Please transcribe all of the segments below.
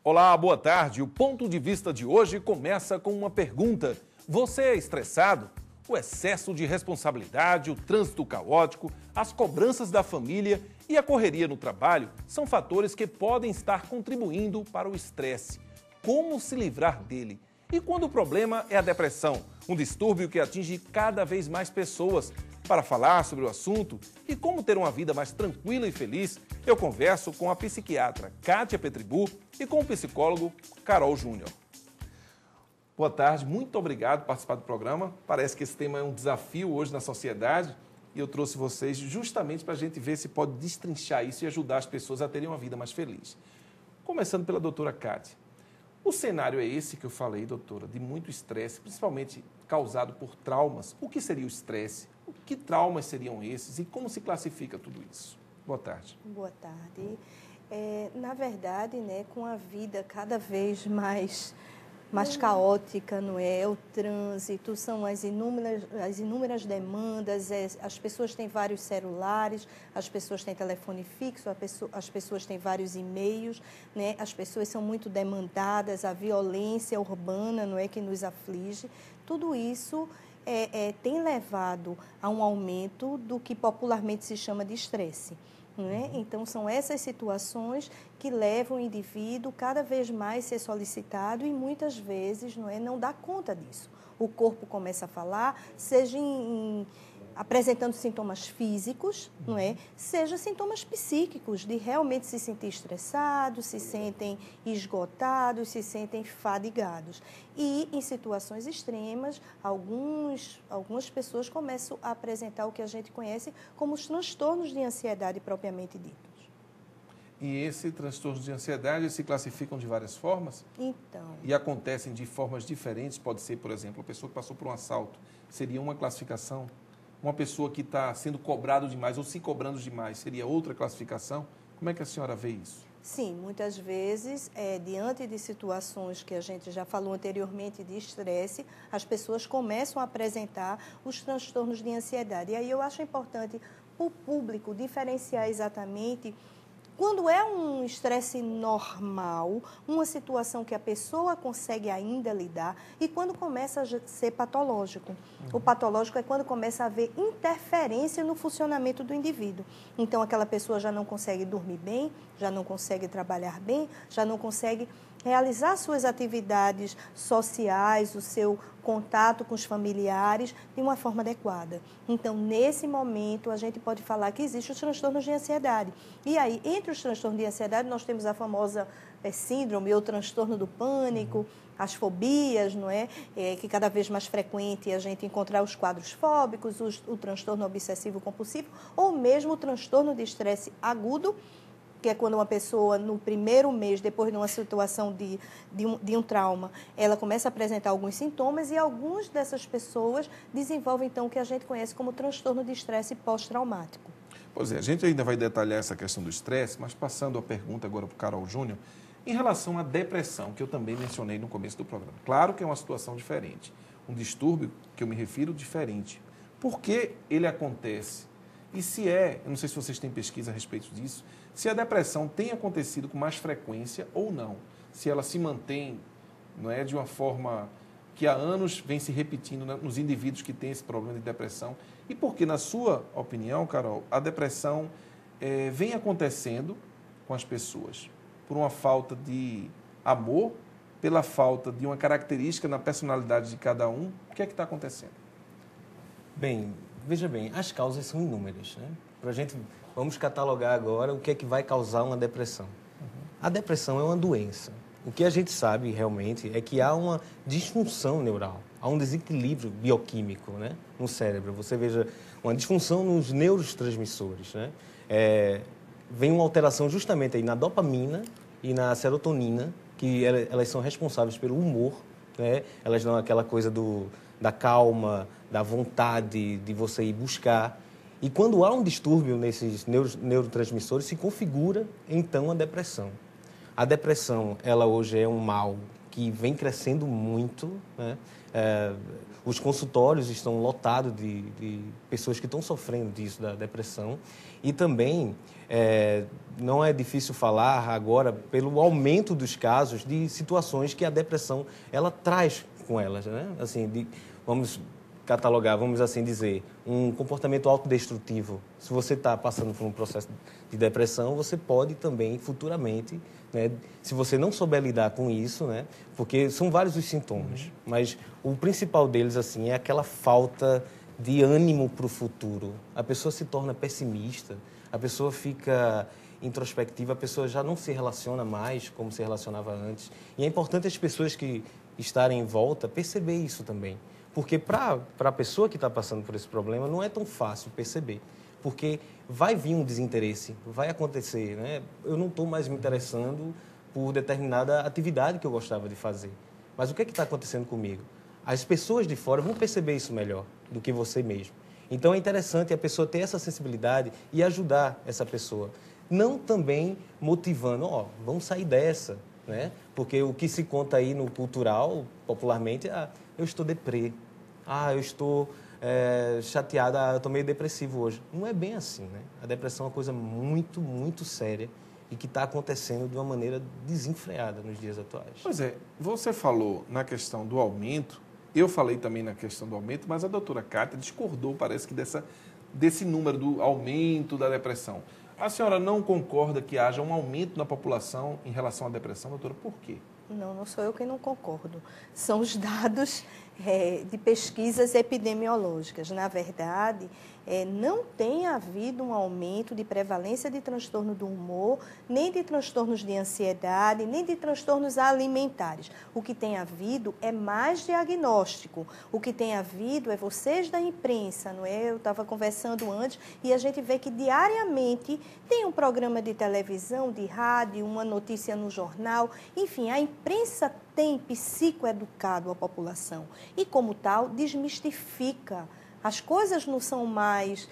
Olá, boa tarde. O ponto de vista de hoje começa com uma pergunta. Você é estressado? O excesso de responsabilidade, o trânsito caótico, as cobranças da família e a correria no trabalho são fatores que podem estar contribuindo para o estresse. Como se livrar dele? E quando o problema é a depressão, um distúrbio que atinge cada vez mais pessoas? Para falar sobre o assunto e como ter uma vida mais tranquila e feliz, eu converso com a psiquiatra Kátia Petribu e com o psicólogo Carol Júnior. Boa tarde, muito obrigado por participar do programa. Parece que esse tema é um desafio hoje na sociedade e eu trouxe vocês justamente para a gente ver se pode destrinchar isso e ajudar as pessoas a terem uma vida mais feliz. Começando pela doutora Kátia. O cenário é esse que eu falei, doutora, de muito estresse, principalmente causado por traumas. O que seria o estresse? Que traumas seriam esses e como se classifica tudo isso? Boa tarde. Boa tarde. Na verdade, né, com a vida cada vez mais caótica, não é? O trânsito, são as inúmeras demandas, as pessoas têm vários celulares, as pessoas têm telefone fixo, as pessoas têm vários e-mails, né? As pessoas são muito demandadas, a violência urbana, não é, que nos aflige. Tudo isso tem levado a um aumento do que popularmente se chama de estresse. Né? Então, são essas situações que levam o indivíduo cada vez mais a ser solicitado e muitas vezes não dá conta disso. O corpo começa a falar, seja apresentando sintomas físicos, não é? Seja sintomas psíquicos, de realmente se sentir estressados, se sentem esgotados, se sentem fadigados. E, em situações extremas, algumas pessoas começam a apresentar o que a gente conhece como os transtornos de ansiedade propriamente ditos. E esses transtornos de ansiedade se classificam de várias formas? Então. E acontecem de formas diferentes? Pode ser, por exemplo, a pessoa que passou por um assalto. Seria uma classificação? Uma pessoa que está sendo cobrado demais ou se cobrando demais, seria outra classificação? Como é que a senhora vê isso? Sim, muitas vezes, diante de situações que a gente já falou anteriormente de estresse, as pessoas começam a apresentar os transtornos de ansiedade. E aí eu acho importante para o público diferenciar exatamente quando é um estresse normal, uma situação que a pessoa consegue ainda lidar, e quando começa a ser patológico. O patológico é quando começa a haver interferência no funcionamento do indivíduo. Então, aquela pessoa já não consegue dormir bem, já não consegue trabalhar bem, já não consegue realizar suas atividades sociais, o seu contato com os familiares de uma forma adequada. Então, nesse momento, a gente pode falar que existem os transtornos de ansiedade. E aí, entre os transtornos de ansiedade, nós temos a famosa síndrome ou transtorno do pânico, as fobias, não é? Que cada vez mais frequente a gente encontrar os quadros fóbicos, o transtorno obsessivo-compulsivo, ou mesmo o transtorno de estresse agudo, que é quando uma pessoa, no primeiro mês, depois de uma situação de um trauma, ela começa a apresentar alguns sintomas e algumas dessas pessoas desenvolvem, então, o que a gente conhece como transtorno de estresse pós-traumático. Pois é, a gente ainda vai detalhar essa questão do estresse, mas passando a pergunta agora para o Carol Júnior, em relação à depressão, que eu também mencionei no começo do programa. Claro que é uma situação diferente, um distúrbio que eu me refiro diferente. Por que ele acontece? E se eu não sei se vocês têm pesquisa a respeito disso, se a depressão tem acontecido com mais frequência ou não, se ela se mantém, não é, de uma forma que há anos vem se repetindo nos indivíduos que têm esse problema de depressão, e porque, na sua opinião, Carol, a depressão vem acontecendo com as pessoas por uma falta de amor, pela falta de uma característica na personalidade de cada um. O que é que está acontecendo? Bem, veja bem, as causas são inúmeras, né? Vamos catalogar agora o que é que vai causar uma depressão. A depressão é uma doença. O que a gente sabe realmente é que há uma disfunção neural, há um desequilíbrio bioquímico, né, no cérebro. Você veja uma disfunção nos neurotransmissores, né? Vem uma alteração justamente aí na dopamina e na serotonina, que elas são responsáveis pelo humor, né? Elas dão aquela coisa da calma, da vontade de você ir buscar. E quando há um distúrbio nesses neurotransmissores, se configura, então, a depressão. A depressão, ela hoje é um mal que vem crescendo muito, né? Os consultórios estão lotados de pessoas que estão sofrendo disso, da depressão. E também, não é difícil falar agora pelo aumento dos casos de situações que a depressão ela traz com elas, né? Assim, vamos catalogar, vamos assim dizer, um comportamento autodestrutivo. Se você está passando por um processo de depressão, você pode também, futuramente, né, se você não souber lidar com isso, né, porque são vários os sintomas, mas o principal deles assim, é aquela falta de ânimo para o futuro. A pessoa se torna pessimista, a pessoa fica introspectiva, a pessoa já não se relaciona mais como se relacionava antes. E é importante as pessoas que estarem em volta perceber isso também. Porque para a pessoa que está passando por esse problema não é tão fácil perceber. Porque vai vir um desinteresse, vai acontecer, né? Eu não estou mais me interessando por determinada atividade que eu gostava de fazer. Mas o que é que está acontecendo comigo? As pessoas de fora vão perceber isso melhor do que você mesmo. Então é interessante a pessoa ter essa sensibilidade e ajudar essa pessoa. Não também motivando, vamos sair dessa, né? Porque o que se conta aí no cultural, popularmente, eu estou deprê. Eu estou chateada, eu estou meio depressivo hoje. Não é bem assim, né? A depressão é uma coisa muito, muito séria e que está acontecendo de uma maneira desenfreada nos dias atuais. Pois é, você falou na questão do aumento, eu falei também na questão do aumento, mas a doutora Cátia discordou, parece que desse número do aumento da depressão. A senhora não concorda que haja um aumento na população em relação à depressão, doutora? Por quê? Não sou eu quem não concordo. São os dados de pesquisas epidemiológicas. Na verdade, não tem havido um aumento de prevalência de transtorno do humor, nem de transtornos de ansiedade, nem de transtornos alimentares. O que tem havido é mais diagnóstico. O que tem havido é vocês da imprensa, não é? Eu estava conversando antes e a gente vê que diariamente tem um programa de televisão, de rádio, uma notícia no jornal. Enfim, a imprensa tem psicoeducado a população e, como tal, desmistifica. As coisas não são mais...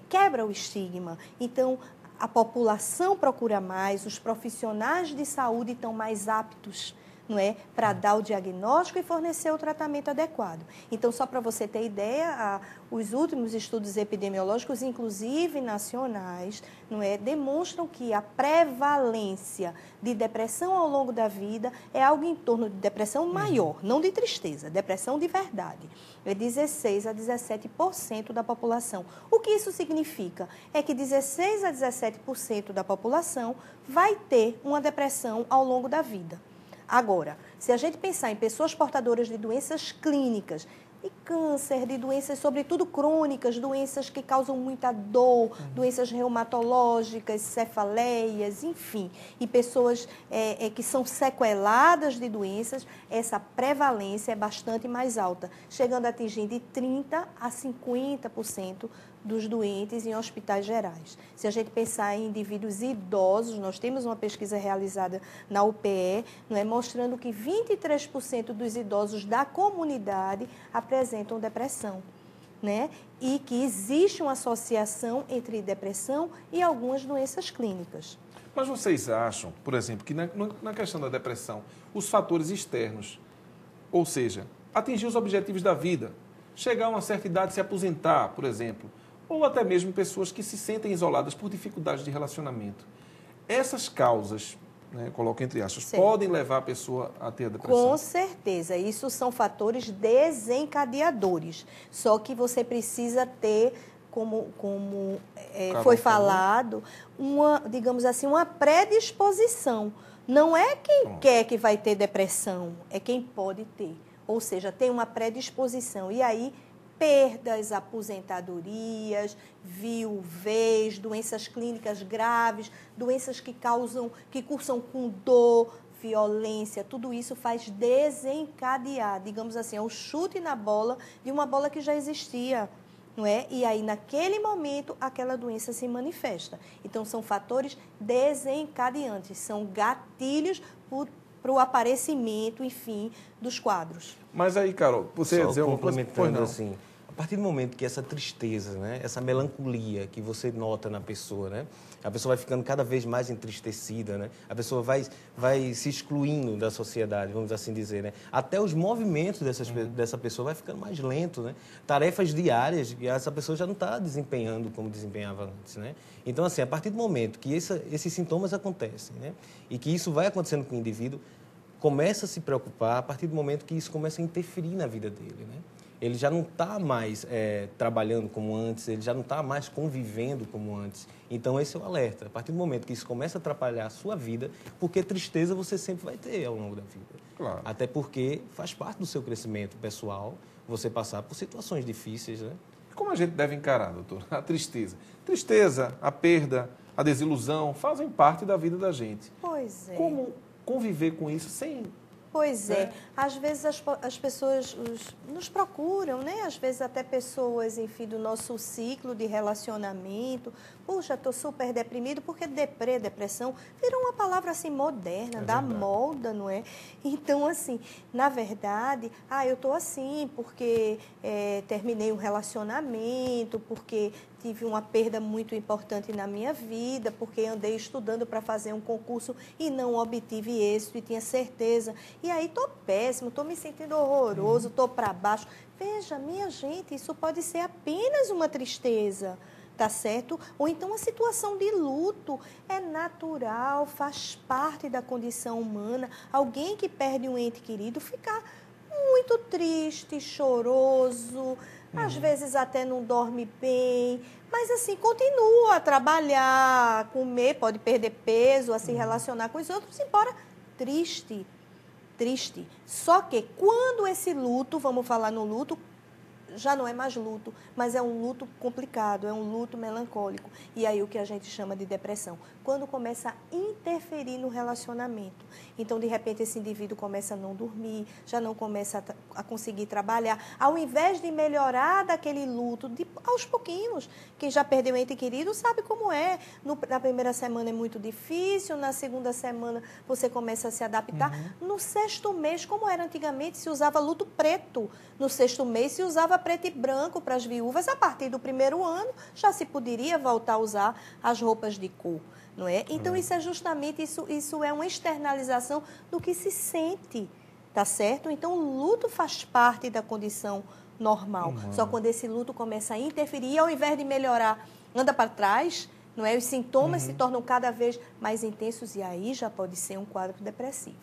quebra o estigma. Então, a população procura mais, os profissionais de saúde estão mais aptos, não é, para dar o diagnóstico e fornecer o tratamento adequado. Então, só para você ter ideia, os últimos estudos epidemiológicos, inclusive nacionais, não é, demonstram que a prevalência de depressão ao longo da vida é algo em torno de depressão maior, não de tristeza, depressão de verdade. É 16% a 17% da população. O que isso significa? É que 16% a 17% da população vai ter uma depressão ao longo da vida. Agora, se a gente pensar em pessoas portadoras de doenças clínicas, de câncer, de doenças, sobretudo crônicas, doenças que causam muita dor, doenças reumatológicas, cefaleias, enfim, e pessoas que são sequeladas de doenças, essa prevalência é bastante mais alta, chegando a atingir de 30% a 50% dos doentes em hospitais gerais. Se a gente pensar em indivíduos idosos, nós temos uma pesquisa realizada na UPE, não é, mostrando que 23% dos idosos da comunidade apresentam depressão, né? E que existe uma associação entre depressão e algumas doenças clínicas. Mas vocês acham, por exemplo, que na questão da depressão, os fatores externos, ou seja, atingir os objetivos da vida, chegar a uma certa idade, se aposentar, por exemplo, ou até mesmo pessoas que se sentem isoladas por dificuldades de relacionamento. Essas causas, né, coloco entre aspas, podem levar a pessoa a ter a depressão? Com certeza, isso são fatores desencadeadores. Só que você precisa ter, como foi falado, digamos assim, uma predisposição. Não é quem quer que vai ter depressão, é quem pode ter. Ou seja, tem uma predisposição. E aí, perdas, aposentadorias, viuvez, doenças clínicas graves, doenças que cursam com dor, violência, tudo isso faz desencadear, digamos assim, é o chute na bola de uma bola que já existia, não é? E aí, naquele momento, aquela doença se manifesta. Então, são fatores desencadeantes, são gatilhos para o aparecimento, enfim, dos quadros. Mas aí, Carol, você ia dizer uma coisa? Complementando assim, partir do momento que essa tristeza, né, essa melancolia que você nota na pessoa, né, a pessoa vai ficando cada vez mais entristecida, né, a pessoa vai se excluindo da sociedade, vamos assim dizer, né, até os movimentos dessa pessoa vai ficando mais lento, né, tarefas diárias que essa pessoa já não está desempenhando como desempenhava antes, né. Então, assim, a partir do momento que esses sintomas acontecem, né, e que isso vai acontecendo com o indivíduo, começa a se preocupar a partir do momento que isso começa a interferir na vida dele, né? Ele já não está mais trabalhando como antes, ele já não está mais convivendo como antes. Então, esse é o alerta. A partir do momento que isso começa a atrapalhar a sua vida, porque tristeza você sempre vai ter ao longo da vida. Claro. Até porque faz parte do seu crescimento pessoal você passar por situações difíceis, né? Como a gente deve encarar, doutor, a tristeza? Tristeza, a perda, a desilusão fazem parte da vida da gente. Pois é. Como conviver com isso sem... Pois é. Às vezes as pessoas nos procuram, né? Às vezes até pessoas, enfim, do nosso ciclo de relacionamento. Puxa, estou super deprimido, porque depressão, virou uma palavra assim moderna, da moda, não é? Então, assim, na verdade, eu estou assim porque terminei um relacionamento, porque tive uma perda muito importante na minha vida, porque andei estudando para fazer um concurso e não obtive êxito e tinha certeza. E aí estou péssimo, estou me sentindo horroroso, estou para baixo. Veja, minha gente, isso pode ser apenas uma tristeza, tá certo? Ou então uma situação de luto. É natural, faz parte da condição humana. Alguém que perde um ente querido ficar muito triste, choroso, às vezes até não dorme bem, mas assim, continua a trabalhar, a comer, pode perder peso, a se relacionar com os outros, embora triste. Só que quando esse luto, vamos falar no luto, já não é mais luto, mas é um luto complicado, é um luto melancólico. E aí o que a gente chama de depressão. Quando começa a interferir no relacionamento. Então, de repente, esse indivíduo começa a não dormir, já não começa a conseguir trabalhar. Ao invés de melhorar daquele luto, aos pouquinhos, quem já perdeu ente querido sabe como é. Na primeira semana é muito difícil, na segunda semana você começa a se adaptar. No sexto mês, como era antigamente, se usava luto preto. No sexto mês se usava preto e branco para as viúvas. A partir do primeiro ano já se poderia voltar a usar as roupas de cor, não é? Então isso é justamente isso é uma externalização do que se sente, tá certo? Então o luto faz parte da condição normal. Só quando esse luto começa a interferir, ao invés de melhorar, anda para trás, não é? Os sintomas se tornam cada vez mais intensos e aí já pode ser um quadro depressivo.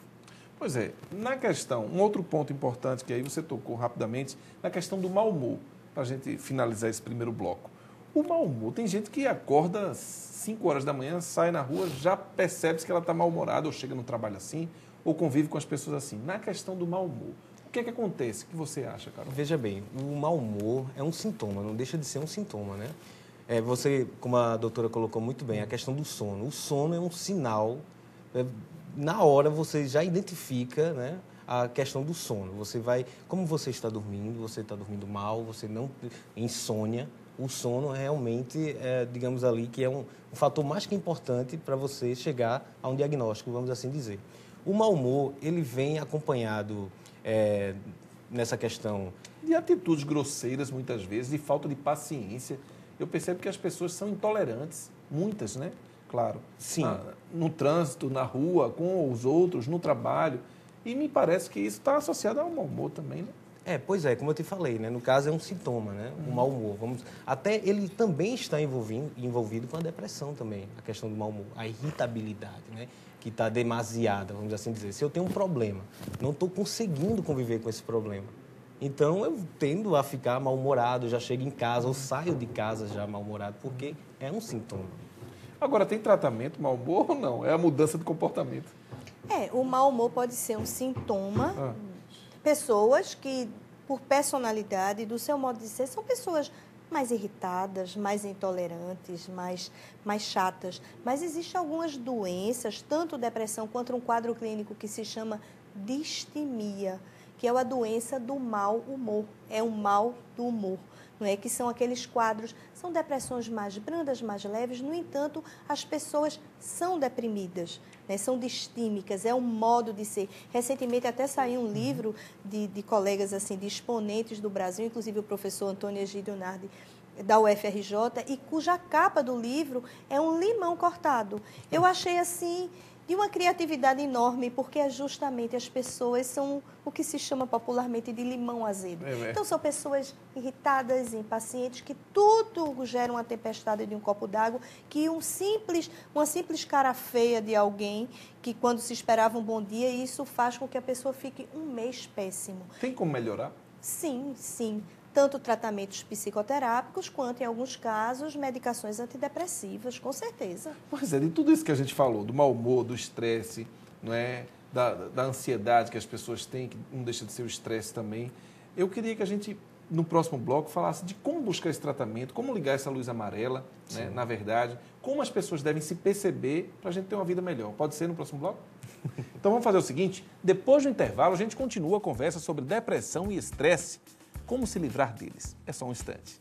Pois é, na questão, um outro ponto importante que aí você tocou rapidamente, na questão do mau humor, para a gente finalizar esse primeiro bloco. O mau humor, tem gente que acorda às 5 horas da manhã, sai na rua, já percebe que ela está mal-humorada, ou chega no trabalho assim, ou convive com as pessoas assim. Na questão do mau humor, o que é que acontece? O que você acha, Carol? Veja bem, o mau humor é um sintoma, não deixa de ser um sintoma, né? Você, como a doutora colocou muito bem, a questão do sono. O sono é um sinal... Na hora você já identifica, né, a questão do sono. Você vai, como você está dormindo mal, você não insônia. O sono realmente, digamos ali, que é um fator mais que importante para você chegar a um diagnóstico, vamos assim dizer. O mau humor, ele vem acompanhado nessa questão... De atitudes grosseiras, muitas vezes, de falta de paciência. Eu percebo que as pessoas são intolerantes, muitas, né? Claro. Sim. No trânsito, na rua, com os outros, no trabalho. E me parece que isso está associado ao mau humor também, né? Pois é, como eu te falei, né? No caso é um sintoma, né? O mau humor. Até ele também está envolvido com a depressão também, a questão do mau humor, a irritabilidade, né? Que está demasiada, vamos assim dizer. Se eu tenho um problema, não estou conseguindo conviver com esse problema. Então eu tendo a ficar mal-humorado, já chego em casa ou saio de casa já mal-humorado, porque é um sintoma. Agora, tem tratamento mau humor ou não? É a mudança de comportamento. O mau humor pode ser um sintoma. Pessoas que, por personalidade, do seu modo de ser, são pessoas mais irritadas, mais intolerantes, mais chatas. Mas existem algumas doenças, tanto depressão quanto um quadro clínico que se chama distimia, que é a doença do mau humor, é o mal do humor. Não é? Que são aqueles quadros, são depressões mais brandas, mais leves, no entanto, as pessoas são deprimidas, né? São distímicas, é um modo de ser. Recentemente até saiu um livro de colegas, assim, de exponentes do Brasil, inclusive o professor Antônio Egídio Nardi, da UFRJ, e cuja capa do livro é um limão cortado. Eu achei, assim, de uma criatividade enorme, porque é justamente as pessoas são o que se chama popularmente de limão azedo. Então, são pessoas irritadas, impacientes, que tudo gera uma tempestade de um copo d'água, que uma simples cara feia de alguém, que quando se esperava um bom dia, isso faz com que a pessoa fique um mês péssimo. Tem como melhorar? Sim, sim. Tanto tratamentos psicoterápicos, quanto, em alguns casos, medicações antidepressivas, com certeza. Pois é, de tudo isso que a gente falou, do mau humor, do estresse, não é? Da ansiedade que as pessoas têm, que não deixa de ser o estresse também, eu queria que a gente, no próximo bloco, falasse de como buscar esse tratamento, como ligar essa luz amarela, né, na verdade, como as pessoas devem se perceber para a gente ter uma vida melhor. Pode ser no próximo bloco? Então vamos fazer o seguinte, depois do intervalo a gente continua a conversa sobre depressão e estresse. Como se livrar deles? É só um instante.